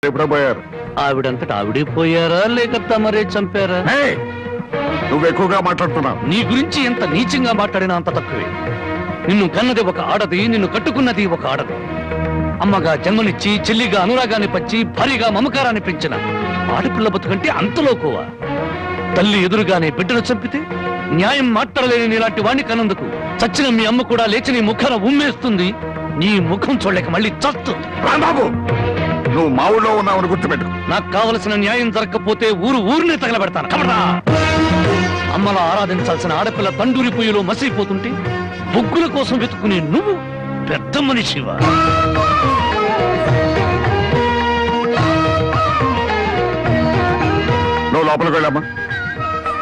ఆవిడంతటా ఆవిడే పోయారా లేక తమరే చంపారా? నువ్వు ఎక్కువగా మాట్లాడుతున్నావు. నీ గురించి ఎంత నీచంగా మాట్లాడినా అంత తక్కువే. నిన్ను కన్నది ఒక ఆడది, నిన్ను కట్టుకున్నది ఒక ఆడది. అమ్మగా జన్మనిచ్చి, చెల్లిగా అనురాగాన్ని పంచి, భారీగా మమకారాన్ని పెంచిన ఆడపిల్ల బతుకంటే అంతలోకువా? తల్లి ఎదురుగానే బిడ్డను చంపితే న్యాయం మాట్లాడలేని నీలాంటి వాణ్ణి కన్నందుకు చచ్చిన మీ అమ్మ కూడా లేచి నీ ముఖాన ఉమ్మేస్తుంది. నీ ముఖం చూడలేక మళ్ళీ చస్తుంది. రాంబాబు, నువ్వు మా ఊళ్ళో ఉన్నావని గుర్తుపెట్టు. నాకు కావలసిన న్యాయం జరగకపోతే ఊరిని తగలబెడతాను. కబడా! అమ్మలా ఆరాధించాల్సిన ఆడపిల్ల తండూరి పొయ్యిలో మసిపోతుంటే బొగ్గుల కోసం వెతుక్కునే నువ్వు పెద్ద మనిషివా? నువ్వు లోపలికి వెళ్ళామా?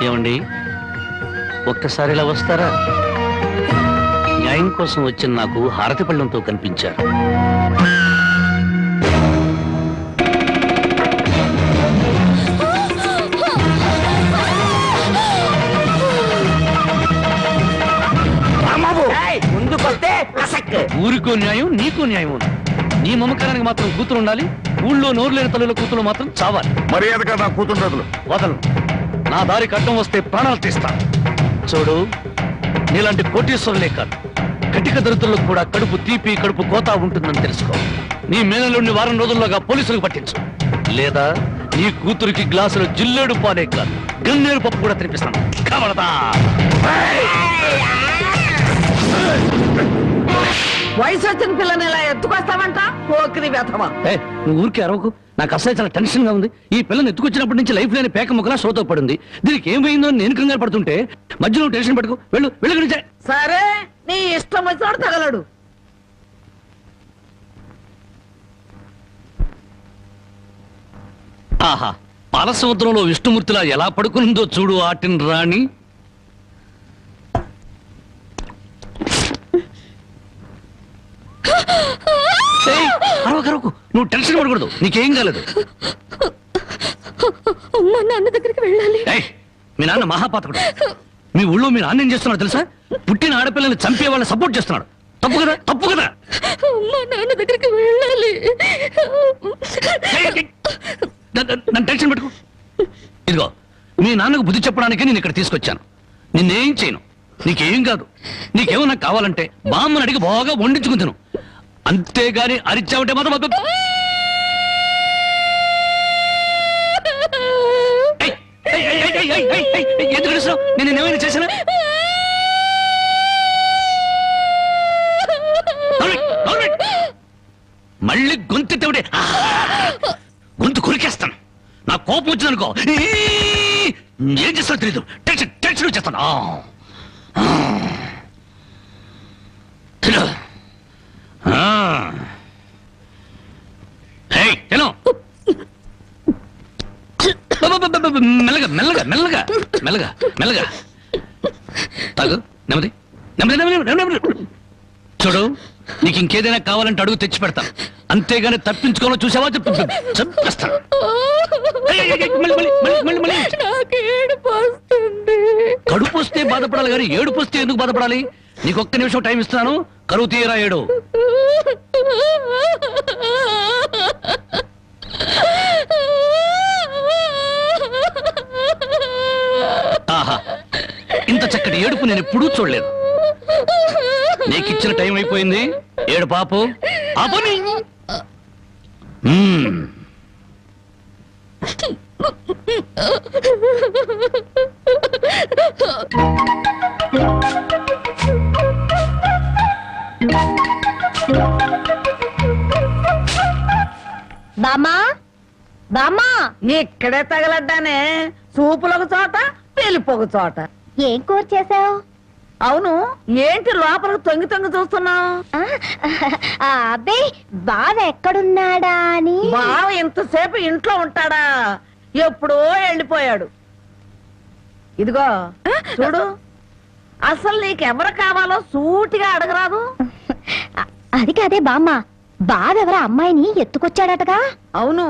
ఏమండి, ఒక్కసారి ఇలా వస్తారా? న్యాయం కోసం వచ్చిన నాకు హారతి పళ్ళంతో కనిపించారు. ఊరికో న్యాయం, నీకో న్యాయం ఉంది. నీ మమకారానికి మాత్రం కూతురు ఉండాలి, ఊళ్ళో నోరు లేని తల్లుల కూతురు మాత్రం చావాలి. మర్యాదగా నా కూతురు వదలను. నా దారికి అడ్డం వస్తే ప్రాణాలు తీస్తాను. చూడు, నీలాంటి కోటీశ్వరులే కాదు, కటిక దరిద్రులకు కూడా కడుపు తీపి, కడుపు కోత ఉంటుందని తెలుసుకో. నీ మేనలుండి వారం రోజుల్లోగా పోలీసులకు పట్టించు, లేదా నీ కూతురికి గ్లాసులో జిల్లేడు పాలే కాదు, గన్నేరు పప్పు కూడా తినిపిస్తాను. కబడతా! వయసు వచ్చిన పిల్లని ఇలా ఎత్తుకొస్తావంట? పోకిరి వ్యథమా. నువ్వు ఊరికి అరవకు. నాకు అసలు చాలా టెన్షన్ గా ఉంది. ఈ పిల్లని ఎత్తుకొచ్చినప్పటి నుంచి లైఫ్ లేని పేక ముక్కలా షోతో పడింది. దీనికి ఏమైందో నేను కంగారు పడుతుంటే మధ్యలో టెన్షన్ పెట్టుకో. వెళ్ళు. సరే, నీ ఇష్టం వచ్చినాడు తగలడు. ఆహా, పాలసముద్రంలో విష్ణుమూర్తిలా ఎలా పడుకుందో చూడు ఆటిన్ రాణి. అరవకు, నువ్వు టెన్షన్ పడకూడదు. నీకేం కాలేదు. నాన్న దగ్గరికి వెళ్ళాలి. మీ నాన్న మహాపాతకుడు. మీ ఊళ్ళో మీ నాన్న ఏం చేస్తున్నాడు తెలుసా? పుట్టిన ఆడపిల్లని చంపే వాళ్ళని సపోర్ట్ చేస్తున్నాడు. తప్పు కదా? నాన్న దగ్గరికి వెళ్ళాలి. నన్ను టెన్షన్ పెట్టుకో. ఇదిగో, మీ నాన్నకు బుద్ధి చెప్పడానికి నేను ఇక్కడ తీసుకొచ్చాను. నిన్నేం చేయను. నీకేం కాదు. నీకేమన్నా కావాలంటే బామ్మని అడిగి బాగా వండించుకుని తిను. అంతేగాని అరిచావుంటే మాత్రం ఎందుకు అరుస్తావు? నేను ఏమైనా చేశానా? మళ్ళీ గొంతెత్తవుడే గొంతు కొరికేస్తాను. నా కోపం వచ్చిందనుకో ఏం చేస్తానో తెలీదు. టెన్షన్ వచ్చేస్తాను. మెల్లగా తాగు. నెమ్మది. చూడు, నీకు ఇంకేదైనా కావాలంటే అడుగు తెచ్చి పెడతాను. అంతేగాని తప్పించుకోవాలో చూసావా చంపేస్తాను. కడుపు వస్తే బాధపడాలి కానీ ఏడుపు వస్తే ఎందుకు బాధపడాలి? నీకొక్క నిమిషం టైం ఇస్తాను. కరువు తీయరా ఏడు. ఆహా, ఇంత చక్కటి ఏడుపు నేను ఎప్పుడూ చూడలేదు. నీకిచ్చిన టైం అయిపోయింది. ఏడు పాపు ఆపని. బామ్మా, ఇక్కడే తగలడ్డానే. సూపులొక చోట, పెళ్లిపోక చోట. ఏం కూర చేసావు? అవును, ఏంటి లోపలికి తొంగి చూస్తున్నావు? అబ్బే, బావ ఎక్కడున్నాడా అని. బావ ఇంతసేపు ఇంట్లో ఉంటాడా? ఎప్పుడో వెళ్ళిపోయాడు. ఇదిగో చూడు, అసలు నీకెవరు కావాలో సూటిగా అడగరాదు. అది కాదే బామ్మ, బావెవర అమ్మాయిని ఎత్తుకొచ్చాడటగా? అవును,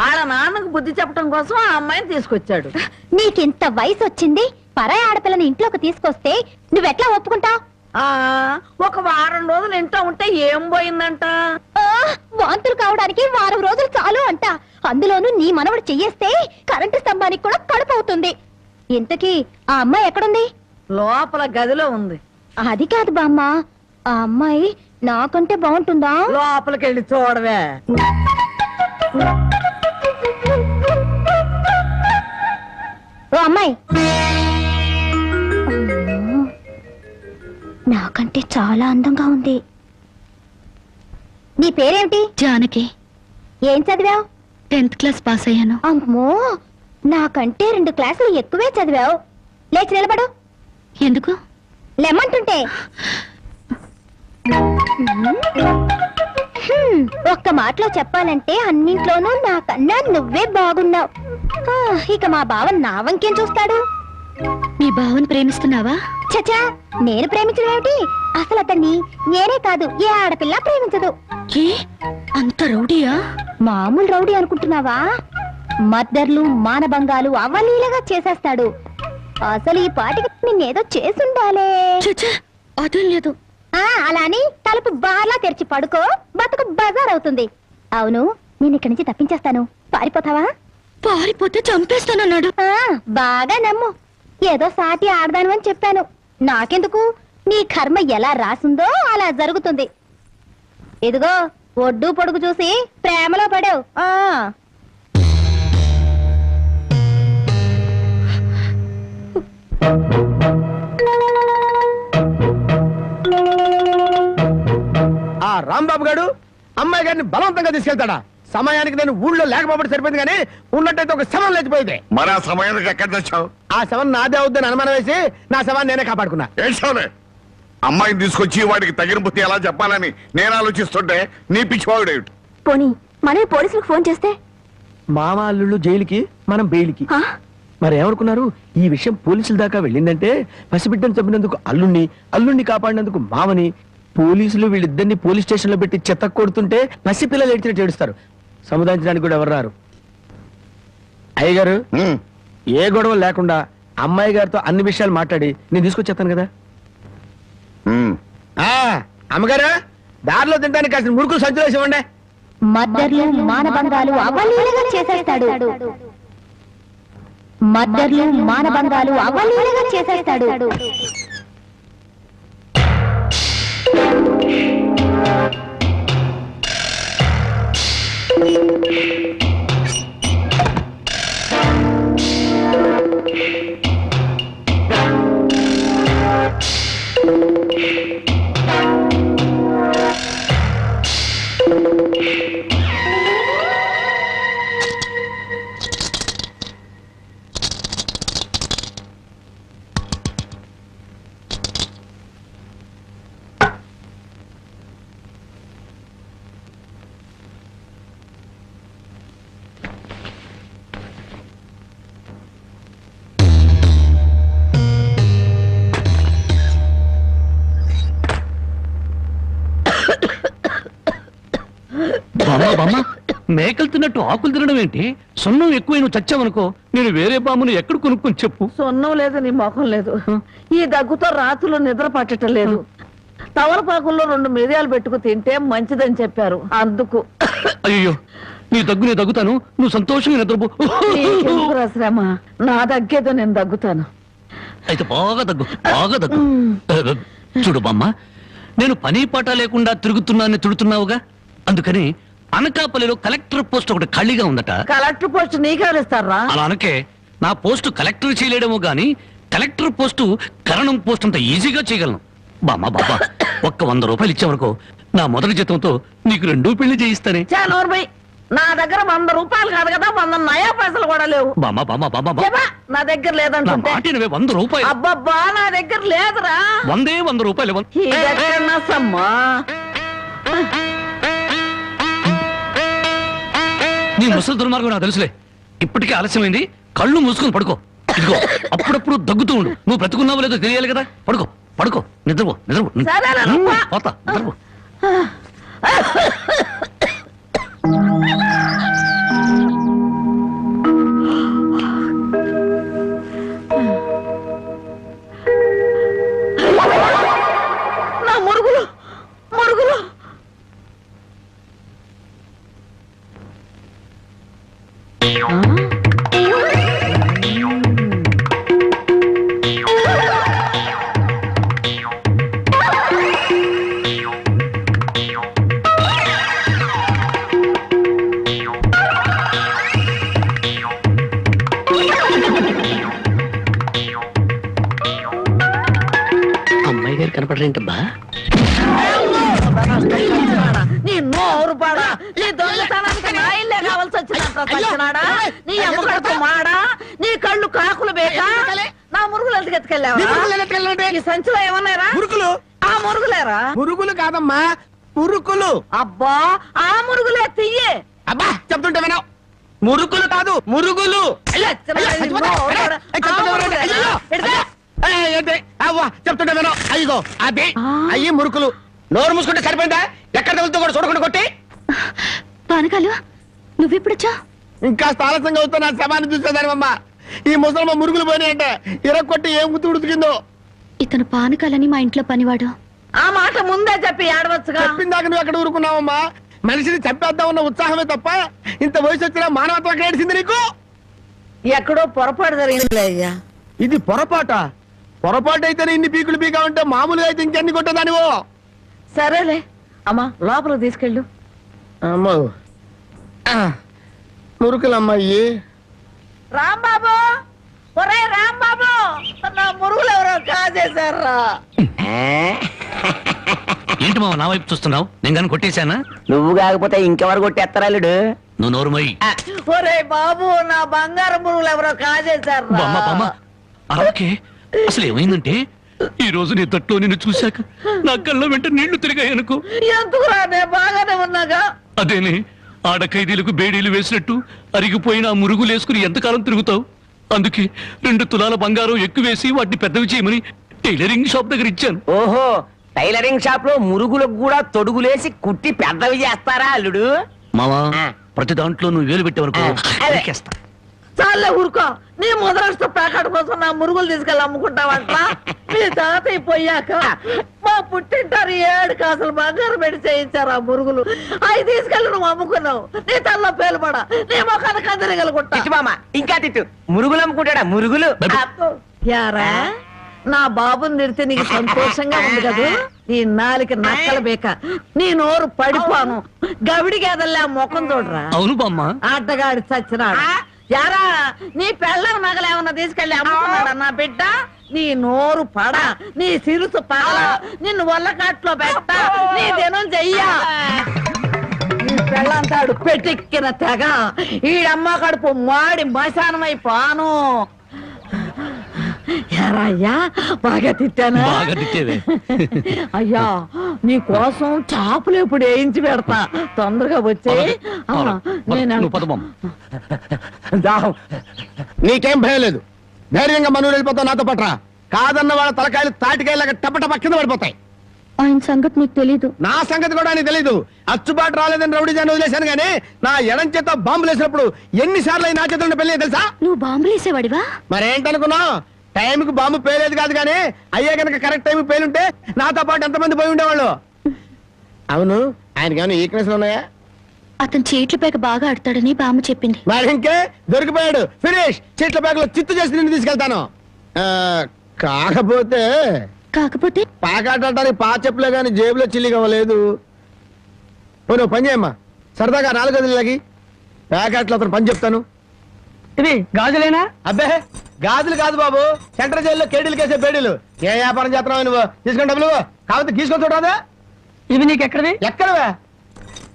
ఆడ నాన్నకు బుద్ధి చెప్పడం కోసం ఆ అమ్మాయిని తీసుకొచ్చాడు. నీకింత వయసు వచ్చింది, పరాయి ఆడపిల్లని ఇంట్లోకి తీసుకొస్తే నువ్వెట్లా ఒప్పుకుంటావు? ఒక వారం రోజులు ఇంట్లో ఉంటే ఏం పోయిందంట? వాంతులు కావడానికి వారం రోజులు చాలు అంట. అందులోనూ నీ మనవడు చెయ్యేస్తే కరెంటు స్తంభానికి కూడా కడుపు అవుతుంది. ఇంతకీ ఆ అమ్మాయి ఎక్కడుంది? లోపల గదిలో ఉంది. అది కాదు బామ్మ, ఆ అమ్మాయి నాకంటే బాగుంటుందా? లోపలికి వెళ్ళి చూడవే. ఓ అమ్మాయి, అమ్మో, నాకంటే చాలా అందంగా ఉంది. నీ పేరేమిటి? జానకి. ఏం చదివావు? 10th క్లాస్ పాస్ అయ్యాను. అమ్మో, నాకంటే 2 క్లాసులు ఎక్కువే చదివావు. లేచి నిలబడు. ఎందుకు? లెమ్మంటుంటే. ఒక్క మాటలో చెప్పాలంటే అన్నింట్లోనూ నాకన్నా నువ్వే బాగున్నావు. ఇక మా బావ నా వంకేం చూస్తాడు? మీ బావని ప్రేమిస్తున్నావా? చచా, నేను ప్రేమించడం ఏమిటి? అసలు అతన్ని నేనే కాదు ఏ ఆడపిల్ల ప్రేమించదు. ఏ అంత రౌడీయా? మామూలు రౌడీ అనుకుంటున్నావా? మద్దర్లు మానభంగాలు అవలీలగా చేసేస్తాడు. అసలు ఈ పాటికి నిన్నేదో చేసుండాలే. చచ్చా, అదేం లేదు. అలా అని తలుపు బార్లా తెరిచి పడుకో, బతుకు బజార్ అవుతుంది. అవును, నేను ఇక్కడి నుంచి తప్పించేస్తాను. పారిపోతావా? పారిపోతే చంపేస్తానన్నాడు. బాగా నమ్ము. ఏదో సాటి ఆడదాను అని చెప్పాను. నాకెందుకు, నీ కర్మ ఎలా రాసుందో అలా జరుగుతుంది. ఇదిగో ఒడ్డు పొడుగు చూసి ప్రేమలో పడావు. ఆ రాంబాబు గారు అమ్మాయి గారిని బలవంతంగా తీసుకెళ్తాడా? సమయానికి నేను ఊళ్ళో లేకపోతే సరిపోయింది, కానీ ఉన్నట్టయితే ఒక శవం లేచిపోయింది. మరి ఆ సమయానికి ఎక్కడ తెచ్చావు? ఆ శవం నాదే అవుద్దని అనుమానం వేసి నా శవాన్ని నేనే కాపాడుకున్నా. ఏడ్చావులే. అమ్మాయిని తీసుకొచ్చి వాడికి తగిన బుద్ధి ఎలా చెప్పాలని నేను ఆలోచిస్తుంటే నీ పిచ్చివాడేమిటి? పోనీ మనమే పోలీసులకు ఫోన్ చేస్తే? మామ అల్లుళ్ళు జైలుకి, మనం బెయిల్కి. మరి ఏమనుకున్నారు? ఈ విషయం పోలీసుల దాకా వెళ్ళిందంటే పసిబిడ్డను చంపినందుకు అల్లుణ్ణి, అల్లుణ్ణి కాపాడినందుకు మామని, పోలీసులు వీళ్ళిద్దరిని పోలీస్ స్టేషన్ లో పెట్టి చెత్త కొడుతుంటే పసిపిల్లలు ఏడ్చినట్టు ఏడుస్తారు. సముదాయించడానికి కూడా ఎవరు రారు. అయ్యగారు, ఏ గొడవ లేకుండా అమ్మాయి గారితో అన్ని విషయాలు మాట్లాడి నేను తీసుకొచ్చేస్తాను కదా. అమ్మగారు, దారిలో తింటానికి కాసిన మురుకులు సంచులు వేసి ఇవ్వండి. మద్దర్లు మానభంగాలు అవలీలగా చేసేస్తాడు. మద్దర్లు మానభంగాలు అవలీలగా చేసేస్తాడు. మేకలు తిన్నట్టు ఆకులు తినడం ఏంటి? సొన్నం ఎక్కువ నువ్వు చచ్చావనుకో, నేను వేరే బామును ఎక్కడ కొనుక్కొని చెప్పు. సొన్నం లేదు, నీ ముఖం లేదు. ఈ దగ్గుతో రాత్రులు నిద్ర పట్టడం లేదు. తవలపాకుల్లో 2 మిరియాలు పెట్టుకు తింటే మంచిదని చెప్పారు, అందుకు. అయ్యో, నీ దగ్గు నేను దగ్గుతాను, నువ్వు సంతోషంగా నిద్రపో. నీకెందుకురా శ్రమ? నా దగ్గేదో నేను దగ్గుతాను. అయితే బాగా దగ్గు, బాగా దగ్గు. చూడు బామ్మ, నేను పని పాట లేకుండా తిరుగుతున్నానని తిడుతున్నావుగా, అందుకని అనకాపల్లిలో కలెక్టర్ పోస్ట్ ఒకటి ఖాళీగా ఉందట. కలెక్టర్ పోస్ట్ నీకెవరిస్తారా? అలా అనకే, నా పోస్టు కలెక్టర్ చేయలేడేమో గాని కలెక్టర్ పోస్టు కరణం పోస్ట్ అంత ఈజీగా చేయగలను. బామ్మ బాబా, ఒక్క 100 రూపాయలు ఇచ్చేవరకు నా మొదటి జీతంతో నీకు 2 పెళ్లి చేయిస్తానే. చానోర్బై, నా దగ్గర 100 రూపాయలు కాదు కదా, 100 నయా పైసలు కూడా లేవు. బామ్మ బామ్మ బామ్మ, చెప్పా, నా దగ్గర నా లేదంటుంటే. మాట వినవే, 100 రూపాయలు. అబ్బబ్బా, నా దగ్గర లేదురా. 100 రూపాయలు. ఇదెక్కడన్నా సమ్మా? నీ ముసలి దుర్మార్గం నాకు తెలుసులే. ఇప్పటికే ఆలస్యమైంది, కళ్ళు మూసుకొని పడుకో. ఇదిగో, అప్పుడప్పుడు దగ్గుతూ ఉండు. నువ్వు బ్రతుకున్నావో లేదో తెలియాలి కదా. పడుకో పడుకో, నిద్రపో నిద్రపో. సరేనా, నువ్వు? పోతా, నిద్రపో. నా మురుగులు మురుగులు. అమ్మాయి గారు కనపడరేంటబ్బా? నీ నోరు పాడా, నీ దొంగతనానికి నా ఇల్లే కావాల్సి వచ్చినంత సచ్చినాడా, నీ అమ్మగడతో మాడా, నీ కళ్ళు కాకులు బేక, నా మురుగులు ఎందుకు ఎత్తుకెళ్ళావా? ఈ సంచిలో ఏమన్నారా? మురుకులు ఆ మురుగులేరా? మురుగులు కాదమ్మా, మురుకులు. అబ్బా ఆ మురుగులే తియ్యే. అబ్బా చెప్తుంటే వినవు. మురుకులు కాదు, మురుగులు. చెప్తుంటే వినవు. అయ్యో అదే అయ్యి మురుకులు. నోరు మూసుకుంటే సరిపోయిందా? ఎక్కడ తగులుతూ కూడా చూడకుండా కొట్టి. పానకాలు నువ్వెప్పుడొచ్చా? ఇంకా ఆలస్యంగా అవుతా నా శవాన్ని చూసేదానివమ్మా. ఈ ముసలమ్మ మురుగులు పోయినాయంటే ఇరక్కొట్టి ఏం గుర్తు ఉడికిందో. ఇతను పానకాలని మా ఇంట్లో పనివాడు. ఆ మాట ముందే చెప్పి ఆడవచ్చుగా. చెప్పిందాక నువ్వు ఎక్కడ ఊరుకున్నావమ్మా? మనిషిని చంపేద్దాం ఉన్న ఉత్సాహమే తప్ప ఇంత వయసు వచ్చినా మానవత్వం ఎక్కడ ఏడిసింది నీకు? ఎక్కడో పొరపాటు జరిగిందిలే అయ్యా. ఇది పొరపాట. పొరపాటు అయితేనే ఇన్ని పీకులు పీకా ఉంటే మామూలుగా అయితే ఇంకెన్ని కొట్టదానివో. సరేలే అమ్మా, లోపల తీసుకెళ్ళు. అమ్మో మురుకులమ్మాయి. రాంబాబు, ఒరే రాంబాబు, నా మురుగులు ఎవరో కాజేశారా? ఏంటి మామ నా వైపు చూస్తున్నావు? నేను కానీ కొట్టేశానా? నువ్వు కాకపోతే ఇంకెవరు కొట్టేస్తారాలుడు? నువ్వు నోరు మొయ్యి. ఒరే బాబు, నా బంగారు మురుగులు ఎవరో కాజేశారా? బామ్మ బామ్మ అలాగే. అసలు ఏమైందంటే ఈ రోజు నీ తట్లో నిన్ను చూశాక నా కళ్ళ వెంట నీళ్లు తిరిగాయనుకో. ఎందుకురా, నేను బాగానే ఉన్నాగా. అదేనే, ఆడ ఖైదీలకు బేడీలు వేసినట్టు అరిగిపోయిన ఆ మురుగులు వేసుకుని ఎంతకాలం తిరుగుతావు? అందుకే 2 తులాల బంగారం ఎక్కువేసి వాటిని పెద్దవి చేయమని టైలరింగ్ షాప్ దగ్గర ఇచ్చాను. ఓహో, టైలరింగ్ షాప్ లో మురుగులకు కూడా తొడుగులేసి కుట్టి పెద్దవి చేస్తారా అల్లుడు? మావా, ప్రతి దాంట్లో నువ్వు వేలు పెట్టేవరకు నరికేస్తా. చాలే ఊరుకో. నీ ముద్రాష్ట్ర ప్యాకెట్ కోసం నా మురుగులు తీసుకెళ్ళి అమ్ముకుంటావంట. మీ తాతయ్య పోయాక మా పుట్టింటారు 7 కాసులు బంగారం పెట్టి చేయించారు ఆ మురుగులు. అవి తీసుకెళ్ళి నువ్వు అమ్ముకున్నావు. నీ తల్లో పేలుపడా, నీ మొఖాన్ని కందరగలుగుంటా. తిట్టు మామ, ఇంకా తిట్టు. మురుగులు అమ్ముకుంటాడా? మురుగులు. యారా, నా బాబుని తిడితే నీకు సంతోషంగా ఉంది కదా? నీ నాలికి నక్కల బేక, నీ నోరు పడిపోను. గవిడి గేదల్లా ముఖం చూడరా. అవును బామ్మ. ఆటగాడి చచ్చినాడు. యారా, నీ పెళ్ళం నగలేమన్నా తీసుకెళ్లి అమ్ముకున్నాడా నా బిడ్డ? నీ నోరు పడ, నీ సిరుసు పగల, నిన్ను వల్లకాట్లో పెట్ట, నీ దినం చెయ్యా. నీ పెళ్ళంతాడు పెట్టెక్కిన తెగ, ఈడమ్మ కడుపు మాడి మశానమై పాను. యారా అయ్యా, బాగా తిట్టానా? బాగా తిట్టేవే. అయ్యా, నీ కోసం చాపులు ఇప్పుడు వేయించి పెడతా. తొందరగా వచ్చే. నువ్వు పద బామ్మ. దాహం. నీకేం భయం లేదు. ధైర్యంగా మనూరు వెళ్ళిపోతావు నాతో పట్రా. కాదన్న వాళ్ళ తలకాయలు తాటికాయలాగా టపటప కింద పడిపోతాయి. ఆయన సంగతి నీకు తెలీదు. నా సంగతి కూడా నీకు తెలీదు. అచ్చుబాటు రాలేదని రౌడీ జాన్ని వదిలేశాను గానీ నా ఎడం చేత బాంబులు వేసినప్పుడు ఎన్నిసార్లు నా చేతుల్లో పెళ్ళి తెలుసా? నువ్వు బాంబులేసేవాడివా? మరేంటనుకున్నావు? టైంకి బాంబు పేలేదు కాదు కానీ అయ్యే కనుక కరెక్ట్ టైం పేలుంటే నాతో పాటు ఎంతమంది పోయి ఉండేవాళ్ళు. అవును, ఆయనకి ఏమైనా ఈక్నెస్ ఉన్నాయా? అతను చీట్ల పేక బాగా ఆడతాడని బామ్మ చెప్పింది. మరి ఇంకే దొరికిపోయాడు. ఫినిష్. చీట్ల బ్యాగ్ లో చిత్తు చేసి నిన్ను తీసుకెళ్తాను. కాకపోతే పాకాడటానికి పా చెప్పులే గాని జేబులో చిల్లి కావలేదు. నువ్వు పని చేయమ్మా. సరదాగా 4 గదులకి ప్యాకెట్లు అతను పని చెప్తాను. ఇది గాజులేనా? అబ్బే గాజులు కాదు బాబు, సెంట్రల్ జైల్లో కేడీలు కేసే బేడీలు. ఏ వ్యాపారం చేస్తున్నావు నువ్వు? తీసుకుని డబ్బులు కాకపోతే తీసుకొని చూడరాదా? ఇవి నీకు ఎక్కడవి? ఎక్కడవే?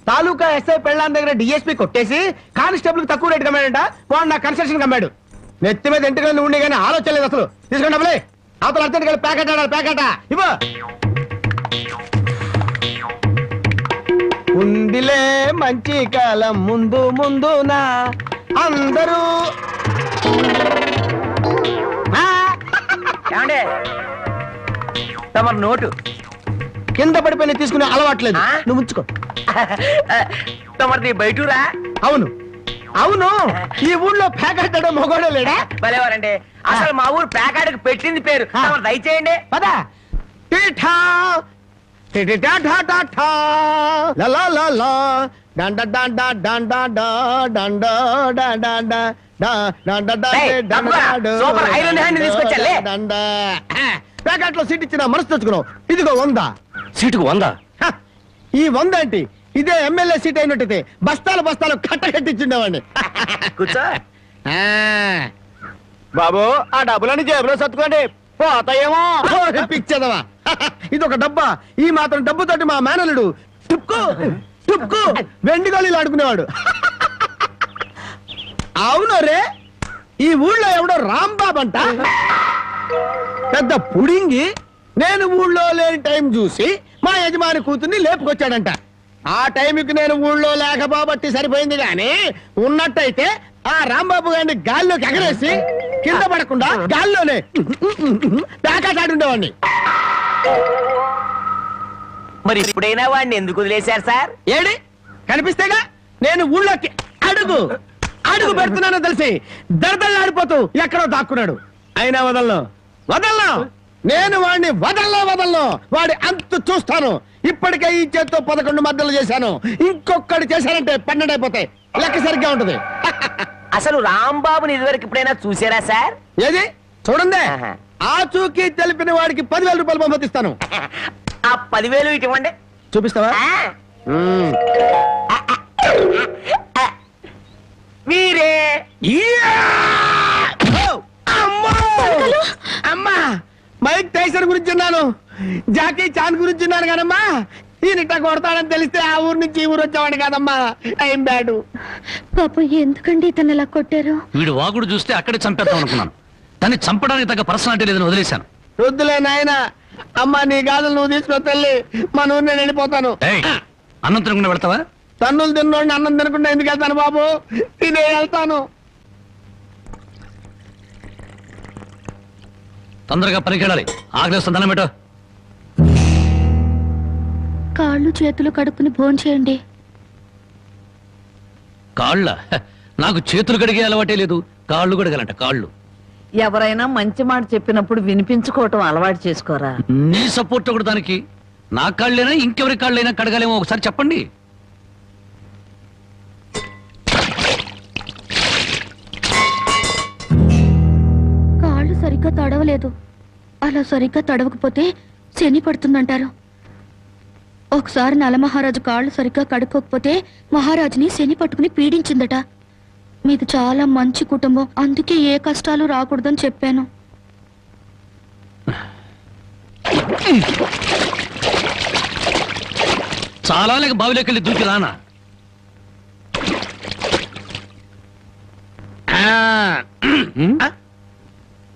తాలూకా ఎస్ఐ పెళ్ళాన్ దగ్గర డిఎస్పీ కొట్టేసి కానిస్టేబుల్ తక్కువ రేటు కమ్మాడంట. వాడు నా కన్స్ట్రక్షన్ కమ్మాడు. నెత్తి మీద ఎంటుకలు ఉండే కానీ ఆలోచన లేదు అసలు. తీసుకుని డబ్బులే. అవతల అర్జెంట్ కలిసి ప్యాకెట్ ఆడాలి. ప్యాకెట్ ఇవ్వ. ఉందిలే మంచి కాలం ముందు ముందునా అందరూ. ఏమండి, తమరు నోటు కింద పడిపోయిన తీసుకునే అలవాట్లేదు. నువ్వు ఉంచుకో. తమరిది బయటూరా? అవును అవును, ఈ ఊళ్ళో ప్యాకెట్ మొగోడే లేడా? భలేవారండి. అసలు మా ఊరు ప్యాకాడికి పెట్టింది పేరు. తమరు దయచేయండి. పద. టీఠా టిటిటా ఠా ఠా ఠా లా లా లా లా ఏయ్, తప్పురా. సూపర్ ఐరన్ హ్యాండ్ తీసుకొచ్చాలే. ప్యాకెట్ లో సీట్ ఇచ్చిన మనసు తెచ్చుకున్నావు. ఇదిగో 100. సీటుకు 100. హ, ఈ 100 ఏంటి? ఇదే ఎమ్మెల్యే సీట్ అయినట్టయితే బస్తాలు బస్తాలు కట్టకట్టించుండేవాడిని. కూర్చో. బాబు ఆ డబ్బులని జేబులో సర్దుకోండి, పోతాయేమో. పిచ్చదవా, ఇది ఒక డబ్బా. ఈ మాత్రం డబ్బుతోటి మా మేనలుడు టుక్కు టుక్కు వెండి గోళీలు ఆడుకునేవాడు. అవును రే, ఈ ఊళ్ళో ఎవడో రాంబాబు అంట, పెద్ద పుడింగి. నేను ఊళ్ళో లేని టైం చూసి మా యజమాని కూతుర్ని లేపుకొచ్చాడంట. ఆ టైంకి నేను ఊళ్ళో లేకపోబట్టి సరిపోయింది గాని, ఉన్నట్టయితే ఆ రాంబాబు గారిని గాల్లోకి ఎగరేసి కింద పడకుండా గాల్లోనే ప్యాకాటాడుండేవాడిని. మరి ఇప్పుడైనా వాడిని ఎందుకు వదిలేశారు సార్? ఏడి కనిపిస్తేగా నేను ఊళ్ళోకి అడుగు అడుగు పెడుతున్నానో తెలిసి దడదళ్ళాడిపోతూ ఎక్కడో దాక్కున్నాడు. అయినా వదలను. నేను వాడిని వదలను. వాడి అంతు చూస్తాను. ఇప్పటికే ఈ చేత్తో 11 మద్దలు చేశాను. ఇంకొకటి చేశానంటే 12 అయిపోతాయి. లెక్క సరిగ్గా ఉంటది. అసలు రాంబాబుని ఇదివరకు ఎప్పుడైనా చూసారా సార్? ఏది చూడండి, ఆహా. ఆ చూకి తెలిపిన వాడికి 10,000 రూపాయలు పంపిస్తాను. ఆ 10,000 ఇటు ఇవ్వండి. చూపిస్తావా? మీరే అమ్మా, మైక్ టైసన్ గురించి విన్నాను, జాకీ చాన్ గురించి విన్నాను కానమ్మా, ఈయనిట్ట కొడతాడని తెలిస్తే ఆ ఊరు నుంచి ఈ ఊరు వచ్చేవాడు కాదమ్మా. Time bad. పాపం ఎందుకండి ఇతను ఇలా కొట్టారు? వీడు వాగుడు చూస్తే అక్కడే చంపేద్దాం అనుకున్నాను. దాన్ని చంపడానికి తగ్గ పర్సనాలిటీ లేదని వదిలేశాను. వద్దులే నాయన, అమ్మా నీ గాజులు నువ్వు తీసుకుని తల్లి, మన ఊరు నేను వెళ్ళిపోతాను. ఏయ్, అన్నం తినకుండా వెళ్తావా? తన్నులు తిన్నోడిని అన్నం తినకుండా ఎందుకు వెళ్తాను బాబు? తినే వెళ్తాను. తొందరగా పనికి వెళ్ళాలి. ఆకలిస్తుంది, అన్నం పెట్టు. కాళ్ళు చేతులు కడుక్కుని భోంచేయండి. కాళ్ళ నాకు చేతులు కడిగే అలవాటే లేదు, కాళ్ళు కడగాలంట. కాళ్ళు ఎవరైనా మంచి మాట చెప్పినప్పుడు వినిపించుకోవటం అలవాటు చేసుకోరా. నీ సపోర్ట్ ఒకటి దానికి. నా కాళ్ళైనా ఇంకెవరి కాళ్ళైనా కడగాలేమో ఒకసారి చెప్పండి. కాళ్ళు సరిగ్గా తడవలేదు. అలా సరిగ్గా తడవకపోతే శని పడుతుందంటారు. ఒకసారి నలమహారాజు కాళ్ళు సరిగ్గా కడుక్కోకపోతే మహారాజుని శని పట్టుకుని పీడించిందట. మీది చాలా మంచి కుటుంబం, అందుకే ఏ కష్టాలు రాకూడదని చెప్పాను. చాలా లేక బావిలోకి వెళ్ళి దూకి రానా?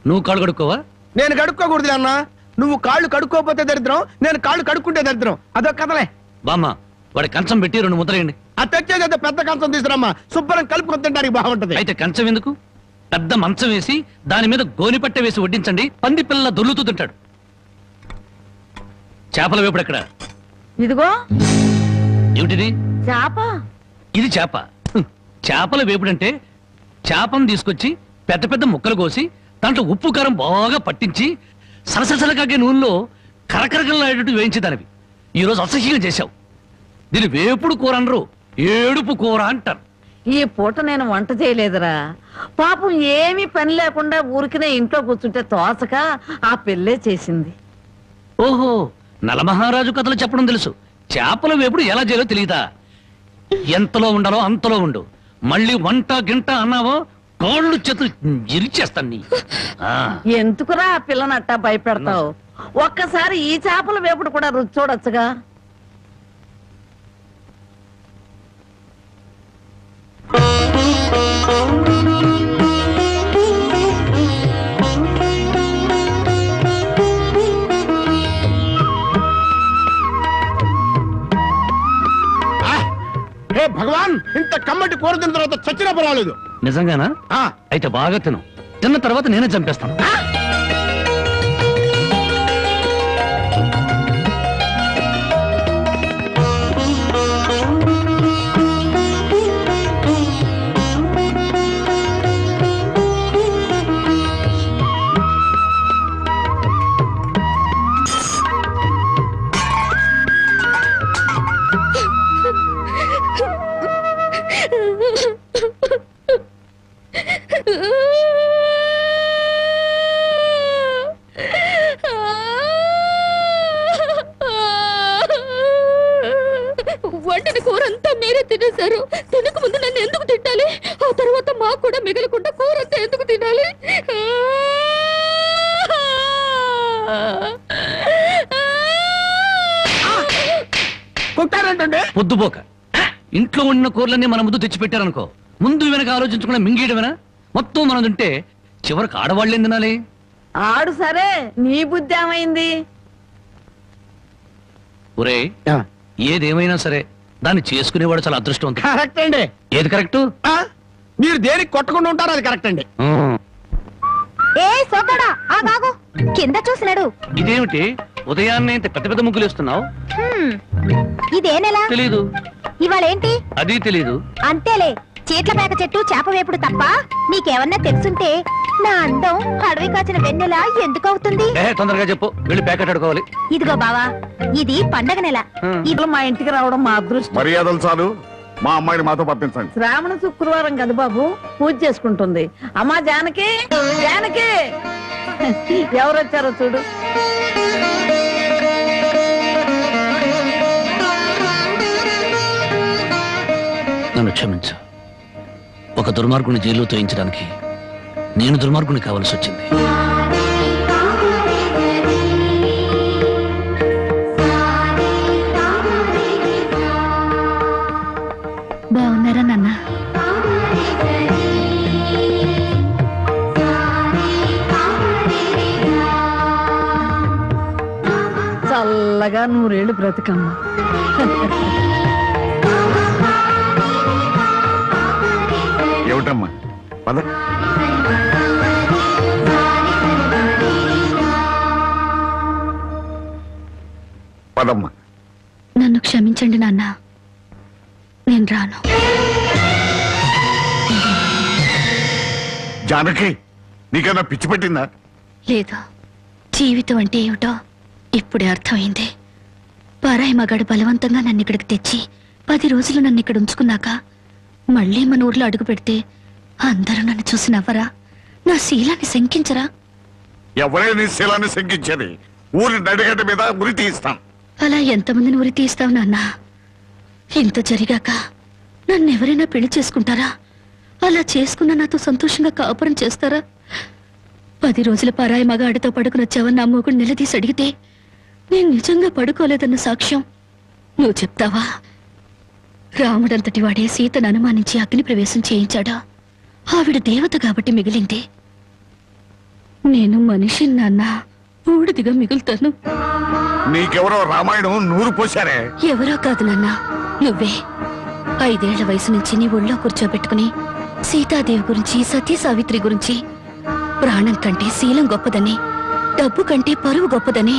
నువ్వు కాళ్ళు కడుక్కోవా? నేను కడుక్కోకూడదు అన్న. నువ్వు కాళ్ళు కడుక్కోపోతే దరిద్రం, నేను కాళ్ళు కడుక్కుంటే దరిద్రం. అదొక కథలే. బామ్మ, వాడి కంచం పెట్టి 2 ముద్రయండి. ఆ తెచ్చేదైతే పెద్ద కంచం తీసుకురమ్మా, శుభ్రం కలుపుకొని తింటానికి బాగుంటది. అయితే కంచం ఎందుకు, పెద్ద మంచం వేసి దాని మీద గోని పట్టె వేసి వడ్డించండి. పంది పిల్ల దొర్లుతూ తింటాడు. చేపల వేపుడు ఎక్కడ? ఇదిగో ఏమిటిది? చేప. ఇది చేప. చేపల వేపుడంటే చేపను తీసుకొచ్చి పెద్ద పెద్ద ముక్కలు కోసి దాంట్లో ఉప్పు కారం బాగా పట్టించి సలసలకాగే నూనెలో కరకరగల్లాడేటట్టు వేయించేదానివి. ఈరోజు అసహ్యంగా చేశావు. దీని వేపుడు కూర అనరు, ఏడుపు కూర అంటారు. ఈ పూట నేను వంట చేయలేదురా. పాపం ఏమీ పని లేకుండా ఊరికినే ఇంట్లో కూర్చుంటే తోచక ఆ పెళ్ళే చేసింది. ఓహో, నలమహారాజు కథలు చెప్పడం తెలుసు, చేపల వేపుడు ఎలా చేయాలో తెలియదా? ఎంతలో ఉండాలో అంతలో ఉండు. మళ్ళీ వంట గింట అన్నావో కాళ్ళు చేతులు ఇరిచేస్తాను నీ. ఎందుకురా ఆ పిల్లనట్టా భయపెడతావు? ఒక్కసారి ఈ చేపల వేపుడు కూడా రుచి చూడొచ్చుగా. హే భగవాన్, ఇంత కమ్మటి కూర తిన్న తర్వాత చచ్చినా పర్వాలేదు. నిజంగానా? అయితే బాగా తిను. తిన్న తర్వాత నేనే చంపేస్తాను. వండిన కూర అంతా మీరే తినేశారు. తినక ముందు నన్ను ఎందుకు తిట్టాలి? ఆ తర్వాత మాకు కూడా మిగలకుండా కూర అంతా ఎందుకు తినాలి? కొట్టారంటే పొద్దుపోక ఇంట్లో వండిన కూరలన్నీ మన ముందు తెచ్చి పెట్టారనుకో, ముందు వెనక ఆలోచించకుండా మింగేయడమేనా? మొత్తం మనం తింటే చివరికి ఆడవాళ్ళేం తినాలి? ఆడు సరే, నీ బుద్ధి ఏమైంది? ఒరే, ఏదేమైనా సరే దాన్ని చేసుకునేవాడు చాలా అదృష్టవంతుడు. కరెక్ట్ అండి. ఏది కరెక్ట్? మీరు దేనికి కొట్టకుండా ఉంటారు, అది కరెక్ట్ అండి. ఏ సోకడా ఆగాగు, కింద చూసినాడు. ఇదేమిటి ఉదయాన్నే ఇంత పెద్ద పెద్ద ముగ్గులు వేస్తున్నావు? ఇదే నెల? తెలీదు. ఇవాళ ఏంటి? అది తెలీదు. అంతేలే, చీట్ల పేక చెట్టు చేప వేపుడు తప్ప నీకేమన్నా తెలుసుంటే నా అందం అడవి కాచిన వెన్నెల ఎందుకు అవుతుంది? తొందరగా చెప్పు, వెళ్ళి ప్యాకెట్ అడుకోవాలి. ఇదిగో బావా, ఇది పండగ నెల. ఇప్పుడు మా ఇంటికి రావడం మా అదృష్టం. మర్యాదలు చాలు, మా అమ్మాయిని మాతో పంపించండి. శ్రావణ శుక్రవారం కదా బాబు, పూజ చేసుకుంటుంది. అమ్మా జానకి, జానకి ఎవరు వచ్చారో చూడు. నన్ను క్షమించు. ఒక దుర్మార్గుని జైల్లో తోయించడానికి నేను దుర్మార్గుని కావాల్సి వచ్చింది. బాగున్నారా నాన్న? చల్లగా 100 ఏళ్ళు బ్రతికమ్మ. ఏమిటమ్మా పద. పదమ్మా. నన్ను క్షమించండి నాన్న, నేను రాను. జానకి, నీకన్నా పిచ్చి పట్టిందా? లేదు, జీవితం అంటే ఏమిటో ఇప్పుడే అర్థమైంది. పరాయి మగాడు బలవంతంగా నన్ను ఇక్కడికి తెచ్చి 10 రోజులు నన్ను ఇక్కడ ఉంచుకున్నాక మళ్ళీ మన ఊర్లో అడుగు పెడితే అందరూ నన్ను చూసి నవ్వరా? నా శీలాన్ని శంకించరా? ఎవరైనా శీలాన్ని శంకించేది? ఊరి నడిగడ్డ మీద ఉరి తీస్తాం. అలా ఎంతమందిని ఉరి తీస్తావు నాన్న? ఇంత జరిగాక నన్ను ఎవరైనా పెళ్లి చేసుకుంటారా? అలా చేసుకున్న నాతో సంతోషంగా కాపురం చేస్తారా? 10 రోజుల పరాయి మగాడితో పడుకునొచ్చావని నా మొగుడు నిలదీసి అడిగితే నేను నిజంగా పడుకోలేదన్న సాక్ష్యం నువ్వు చెప్తావా? రాముడంతటి వాడే సీతను అనుమానించి అగ్ని ప్రవేశం చేయించాడా? ఆవిడ దేవత కాబట్టి మిగిలింది. నేను మనిషి నాన్న, బూడిదిగా మిగులుతాను. నీకెవరో రామాయణం 100 పోశారే. ఎవరో కాదు నాన్న, నువ్వే. 5 ఏళ్ల వయసు నుంచి నీ ఒళ్ళో కూర్చోబెట్టుకుని సీతాదేవి గురించి, సతీ సావిత్రి గురించి, ప్రాణం కంటే శీలం గొప్పదని, డబ్బు కంటే పరువు గొప్పదని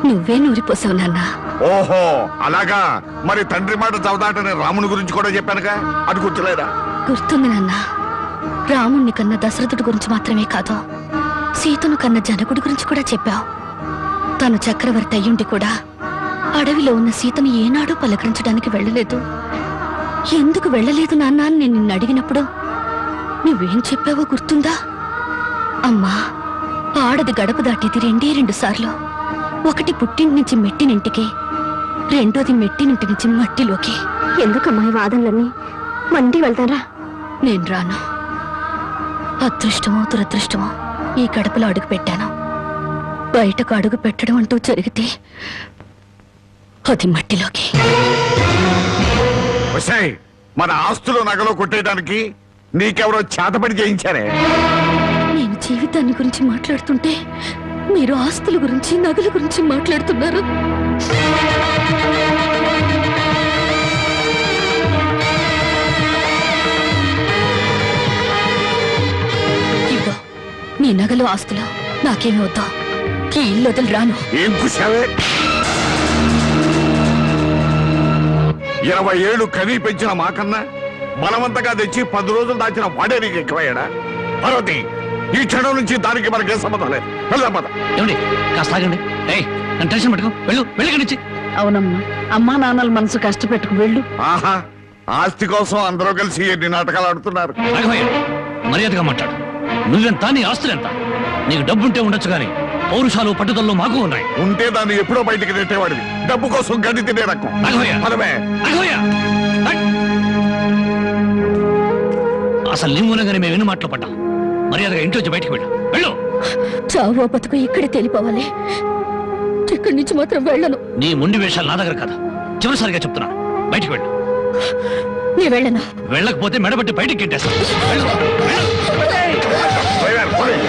నువ్వే నూరిపోసావు నాన్న. ఓహో అలాగా. మరి తండ్రి మాట చవదాటని రాముని గురించి కూడా చెప్పానుగా, అది గుర్తులేదా? గుర్తుంది నాన్న. రాముణ్ణి కన్న దశరథుడి గురించి మాత్రమే కాదు, సీతను కన్న జనకుడి గురించి కూడా చెప్పావు. తను చక్రవర్తి అయ్యుండి కూడా అడవిలో ఉన్న సీతను ఏనాడూ పలకరించడానికి వెళ్ళలేదు. ఎందుకు వెళ్ళలేదు నాన్న అని నేను నిన్ను అడిగినప్పుడు నువ్వేం చెప్పావో గుర్తుందా? అమ్మా, ఆడది గడప దాటేది 2 సార్లు. ఒకటి పుట్టింటి నుంచి మెట్టినింటికి, రెండోది మెట్టినింటి నుంచి మట్టిలోకి. ఎందుకమ్మా ఈ వాదనలన్నీ? మండి వెళ్తారా? నేను రాను. అదృష్టమో దురదృష్టమో ఈ గడపలో అడుగు పెట్టాను. బయటకు అడుగు పెట్టడం అంటూ జరిగితే అది మట్టిలోకి. వసాయ్, మన ఆస్తులు నగలో కొట్టేయడానికి నీకెవరో చేతపడి చేయించారే. నేను జీవితాన్ని గురించి మాట్లాడుతుంటే మీరు ఆస్తుల గురించి, నగల గురించి మాట్లాడుతున్నారు. ఇదిగో నీ నగలు, ఆస్తులు నాకేమి వద్దా. ఈ ఇల్లు వదిలి రాను. ఏం కూసావే? 20 ఏళ్ళు కనీ పెంచిన మాకన్నా బలవంతంగా తెచ్చి 10 రోజులు దాచిన వాడే నీకు ఎక్కువయ్యాడా? పార్వతి, ఈ క్షణం నుంచి దానికి మనకే సంబంధం లేదు. వెళ్దాం పద. ఏమండి, కాస్త ఆగండి. నన్ను టెన్షన్ పెట్టుకో, వెళ్ళు నుంచి. అవునమ్మా, అమ్మా నాన్నల మనసు కష్టపెట్టుకు వెళ్ళు. ఆహా, ఆస్తి కోసం అందరూ కలిసి ఎన్ని నాటకాలు ఆడుతున్నారు. రాఘవయ్య, మర్యాదగా మాట్లాడు. నువ్వెంత, నీ ఆస్తులెంత? నీకు డబ్బుంటే ఉండొచ్చు కానీ పౌరుషాలు పట్టుదలలో మాకు ఉన్నాయి. ఉంటే దాన్ని ఎప్పుడో బయటికి నెట్టేవాడివి. డబ్బు కోసం గడ్డి తినే రకం. రాఘవయ్య, పదవే. రాఘవయ్య, రండి. అసలు నీ మూలంగానే మేము ఎన్ని మాటలు పడ్డాం. మర్యాదగా ఇంట్లోంచి బయటికి వెళ్ళు. చావో బతుకు ఇక్కడే తెలిపోవాలి. ఇక్కడి నుంచి మాత్రం వెళ్ళను. నీ మొండి వేషాలు నా దగ్గర కాదు. చివరిసారిగా చెప్తున్నా, బయటికి వెళ్ళు. నీ వెళ్ళను. వెళ్ళకపోతే మెడబట్టి బయటికి కెట్టేస్తాను. వెళ్ళు, వెళ్ళు. డ్రైవర్, పోనీ.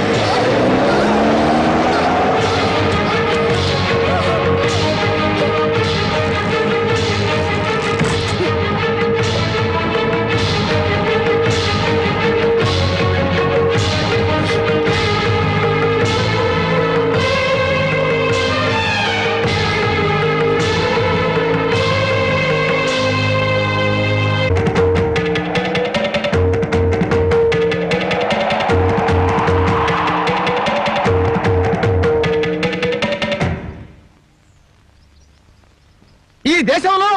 ఈ దేశంలో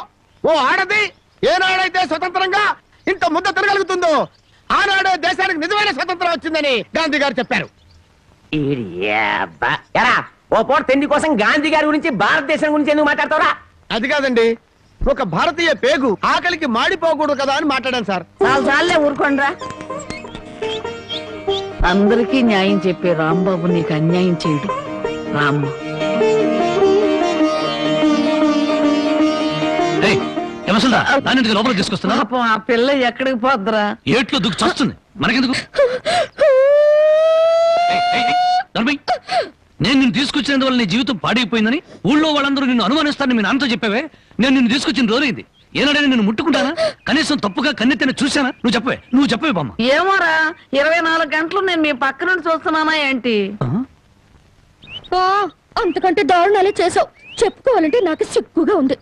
ఓ ఆడది ఏనాడైతే స్వతంత్రంగా ఇంత ముద్ద తిరగలుగుతుందో ఆనాడే దేశానికి నిజమైన స్వతంత్రం వచ్చిందని గాంధీ గారు చెప్పారు. ఎరా ఓ పూట తిండి కోసం గాంధీ గారి గురించి భారతదేశం గురించి ఎందుకు మాట్లాడతారా? అది కాదండి, ఒక భారతీయ పేగు ఆకలికి మాడిపోకూడదు కదా అని మాట్లాడాను సార్. చాలే ఊరుకోండ్రా. అందరికీ న్యాయం చెప్పే రాంబాబు నీకు అన్యాయం చేయడు. రామ్మ, దాన్ని లోపల తీసుకొస్తున్నా. పాపం ఆ పిల్ల ఎక్కడికి పోద్దురా? ఏట్లో దుక్కు చస్తుంది, మనకెందుకు? నేను నిన్ను తీసుకొచ్చినందువల్ల నీ జీవితం పాడైపోయిందని ఊళ్ళో వాళ్ళందరూ నిన్ను అనుమానిస్తారని మీ నాన్నతో చెప్పావే. నేను నిన్ను తీసుకొచ్చిన రోజైంది. ఏనాడైనా నేను ముట్టుకుంటానా? కనీసం తప్పుగా కన్నెత్తిన చూశానా? నువ్వు చెప్పవే బామ్మ. ఏమోరా, 24 గంటలు నేను మీ పక్క నుండి చూస్తున్నానా ఏంటి? అంతకంటే దారుణాలే చేసావు. చెప్పుకోవాలంటే నాకు సిగ్గుగా ఉంది.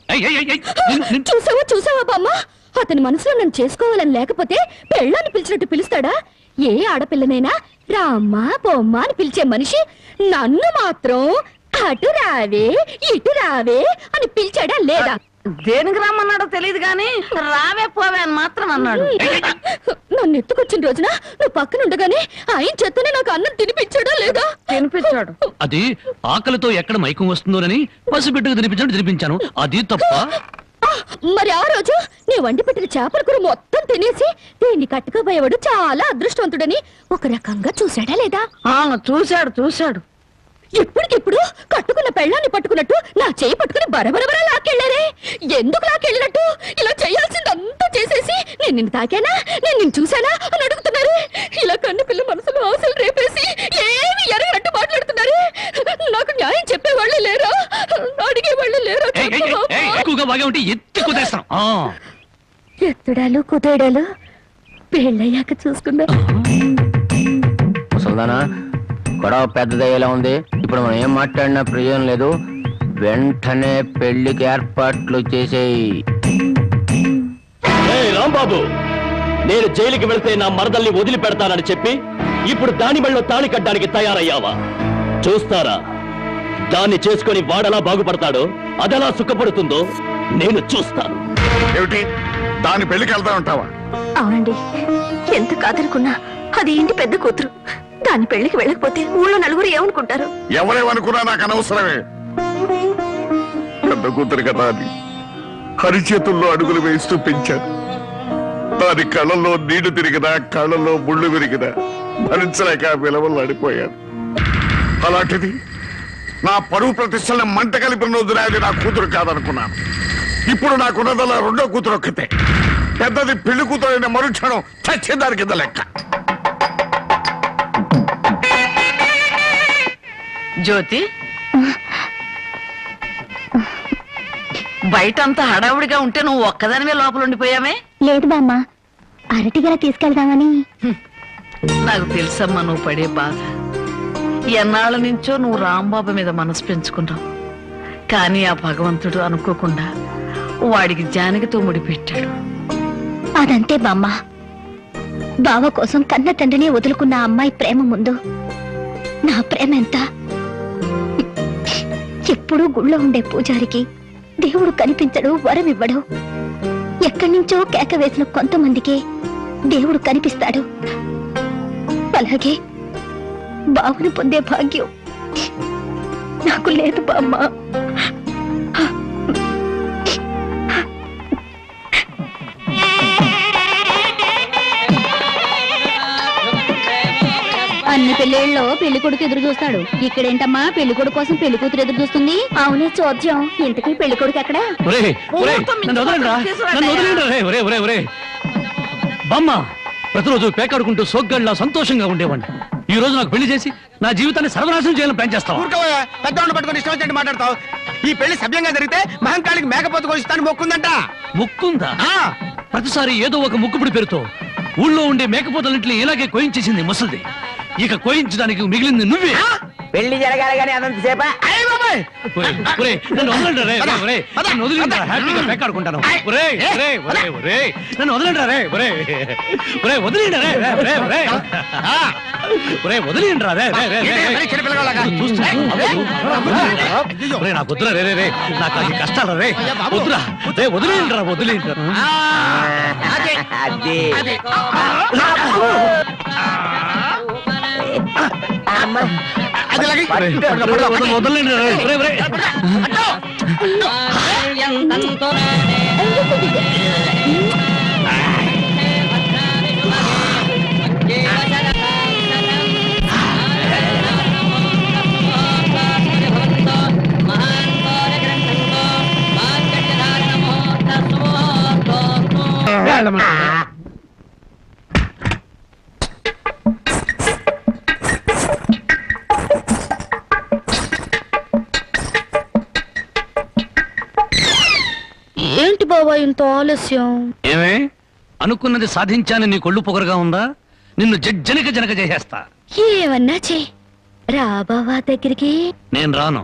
చూసావా బామ్మ, అతని మనసులో నన్ను చేసుకోవాలని లేకపోతే పెళ్ళాన్ని పిలిచినట్టు పిలుస్తాడా? ఏ ఆడపిల్లనైనా రామ్మా బొమ్మ అని పిలిచే మనిషి నన్ను మాత్రం అటు రావే ఇటు రావే అని పిలిచాడా లేదా? దేనికి రమ్మన్నాడో తెలియదు గాని రావే పోవే అని మాత్రం అన్నాడు. నన్ను ఎత్తుకొచ్చిన రోజున నువ్వు పక్కనుండగానే ఆయన చేతనే నాకు అన్నం తినిపించాడా లేదా? తినిపించాడు. అది ఆకలితో ఎక్కడ మైకం వస్తుందోనని పసిబిడ్డకు తినిపించాను. అది తప్ప. మరి ఆ రోజు నీ వండి పెట్టిన చేపల కూర మొత్తం తినేసి దీన్ని కట్టుకోబోయేవాడు చాలా అదృష్టవంతుడని ఒక రకంగా చూశాడా లేదా? చూశాడు. ఇప్పటికిప్పుడు కట్టుకున్న పెళ్ళాన్ని పట్టుకున్నట్టు నా చేయి పట్టుకుని బరబరబర లాక్కెళ్ళారే. ఎందుకు లాక్కెళ్ళినట్టు? ఇలా చేయాల్సిందంతా చేసేసి నేను నిన్ను తాకానా, నేను నిన్ను చూశానా అని అడుగుతున్నారు. ఇలా కన్ను పిల్ల మనసులో ఆశలు రేపేసి ఏమి ఎరగనట్టు మాట్లాడుతున్నారు. నాకు న్యాయం చెప్పేవాళ్ళు లేరా? అడిగేవాళ్ళు లేరా? ఎత్తుడాలు కుదేడాలు పెళ్ళయ్యాక చూసుకుందా. ముసల్దానా, గొడవ పెద్దదయ్యేలా ఉంది. ఇప్పుడు మనం ఏం మాట్లాడినా ప్రయోజనం లేదు. వెంటనే పెళ్లికి ఏర్పాట్లు చేసేయి. రాంబాబు, నేను జైలుకి వెళ్తే నా మరదల్ని వదిలిపెడతానని చెప్పి ఇప్పుడు దాని మెళ్ళలో తాళి కట్టడానికి తయారయ్యావా? చూస్తారా దాన్ని చేసుకొని వాడలా బాగుపడతాడో, అదెలా సుఖపడుతుందో నేను చూస్తాను. ఏమిటి దాని పెళ్లికి వెళ్తా ఉంటావా? అవునండి, ఎంత కాదనుకున్నా అది ఇంటి పెద్ద కూతురు. దాని పెళ్లికి వెళ్ళకపోతే ఊళ్ళో నలుగురు ఏమనుకుంటారు? ఎవరేమనుకున్నా నాకు అనవసరమే. పెద్ద కూతురు కదా అని హరిచేతుల్లో అడుగులు వేస్తూ పెంచాను. దాని కళ్ళల్లో నీళ్లు తిరిగినా కళ్ళల్లో ముళ్ళు విరిగినా భరించలేక విలవలు అడిపోయాను. అలాంటిది నా పరువు ప్రతిష్టలను మంట కలిపిన రోజున అది నా కూతురు కాదనుకున్నాను. ఇప్పుడు నాకున్నదల్లా రెండో కూతురు ఒక్కతే. పెద్దది పెళ్లి కూతురు అయిన మరుక్షణం చచ్చేదాని కింద లెక్క. జ్యోతి, బయటంతా హడావుడిగా ఉంటే నువ్వు ఒక్కదానివే లోపల ఉండిపోయావే? లేదు బామ్మ, అరటిగల తీసుకెళ్దామని. నాకు తెలుసమ్మా నువ్వు పడే బాధ. ఎన్నాళ్ళ నుంచో నువ్వు రాంబాబు మీద మనసు పెంచుకున్నావు. కానీ ఆ భగవంతుడు అనుకోకుండా వాడికి జానకితో ముడిపెట్టాడు. అదంతే బామ్మ. బావ కోసం కన్న తండ్రిని వదులుకున్న అమ్మాయి ప్రేమ ముందు నా ప్రేమ ఎంత? ఎప్పుడూ గుళ్ళో ఉండే పూజారికి దేవుడు కనిపించడు, వరం ఇవ్వడు. ఎక్కడి నుంచో కేక వేసిన కొంతమందికి దేవుడు కనిపిస్తాడు. అలాగే బావును పొందే భాగ్యం నాకు లేదు బామ్మ. అన్ని పెళ్ళిళ్ళలో పెళ్లి కొడుకు ఎదురు చూస్తాడు. ఇక్కడేంటమ్మా పెళ్లి కొడుకు కోసం పెళ్లి కూతురు ఎదురు చూస్తుంది? అవునే చోద్యం. ఇంతకీ పెళ్లి కొడుకు ఎక్కడా? ఒరేయ్, ఒరేయ్, నన్ను వదలండిరా, నన్ను వదలండిరా, రే, ఒరేయ్, ఒరేయ్, ఒరేయ్. బామ్మ ప్రతిరోజు పేకాడుకుంటూ సోగ్గాడిలా సంతోషంగా ఉండేవాడిని. ఈ రోజు నాకు పెళ్లి చేసి నా జీవితాన్ని సర్వనాశనం చేయాలని ప్లాన్ చేస్తావా? ఊరుకోవయ్యా, పెద్దవాడిని పట్టుకొని ఇష్టం వచ్చినట్టు మాట్లాడతావు. ఈ పెళ్లి సభ్యంగా జరిగితే మహంకాళికి మేకపోతు కొలిస్తాను మొక్కుందంట. ముక్కుందా? ప్రతిసారి ఏదో ఒక ముక్కుపుడి పేరుతో ఊళ్ళో ఉండే మేకపోతలన్నింటినీ ఇలాగే కోయించేసింది ముసలిది. ఇక కోయించడానికి మిగిలింది నువ్వే. పెళ్లి జరగాలి కానీ అదంతసేపా? ఒరేయ్, ఒరేయ్, నన్ను వదలండిరా, రే, ఒరేయ్, నన్ను వదిలిండ్రా, హ్యాపీగా పేకాడుకుంటాను. ఒరేయ్, ఒరేయ్, ఒరేయ్, ఒరేయ్, నన్ను వదలండిరా, రే, ఒరేయ్, ఒరేయ్, వదిలిండ్రా, రే, రే, రే, ఒరేయ్. ఒరేయ్, వదిలిండ్రా, రే, రే, రే, రే. చూస్తున్నా. ఒరేయ్, నాకు వద్దురా, రే, రే, రే, నాకు అది కష్టాలు రే, వద్దురా, రే, వదిలిండ్రా, వదిలిండ్రా. వదలండిరా, రే, రే, రే. ఏంటి బాబా ఇంత ఆలస్యం? ఏమే అనుకున్నది సాధించాలని నీ కొళ్ళు పొగరుగా ఉందా? నిన్ను జనక జనక చేసేస్తా. ఏమన్నా చే రా బావా దగ్గరికి. నేను రాను.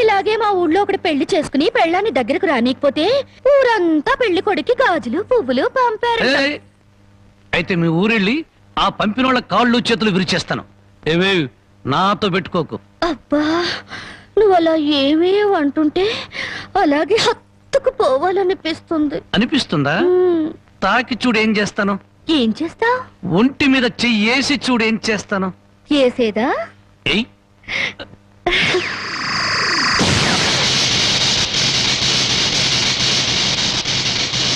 ఇలాగే మా ఊళ్ళో ఒకటి పెళ్లి చేసుకుని పెళ్ళాన్ని దగ్గరకు రానికపోతే ఊరంతా పెళ్లి కొడుకి గాజులు పువ్వులు పంపారు. ఏయ్, అయితే మీ ఊరెళ్ళి ఆ పంపినోళ్ళ కాళ్ళు చేతులు విరిచేస్తాను. ఏవే నాతో పెట్టుకోకు. అబ్బా నువ్వు అలా ఏమీ అంటుంటే అలాగే హత్తుకు పోవాలనిపిస్తుంది. అనిపిస్తుందా? తాకి చూడు ఏం చేస్తాను. ఏం చేస్తావ్? ఒంటి మీద చెయ్యేసి చూడు ఏం చేస్తాను. ఏసేదా? ఏయ్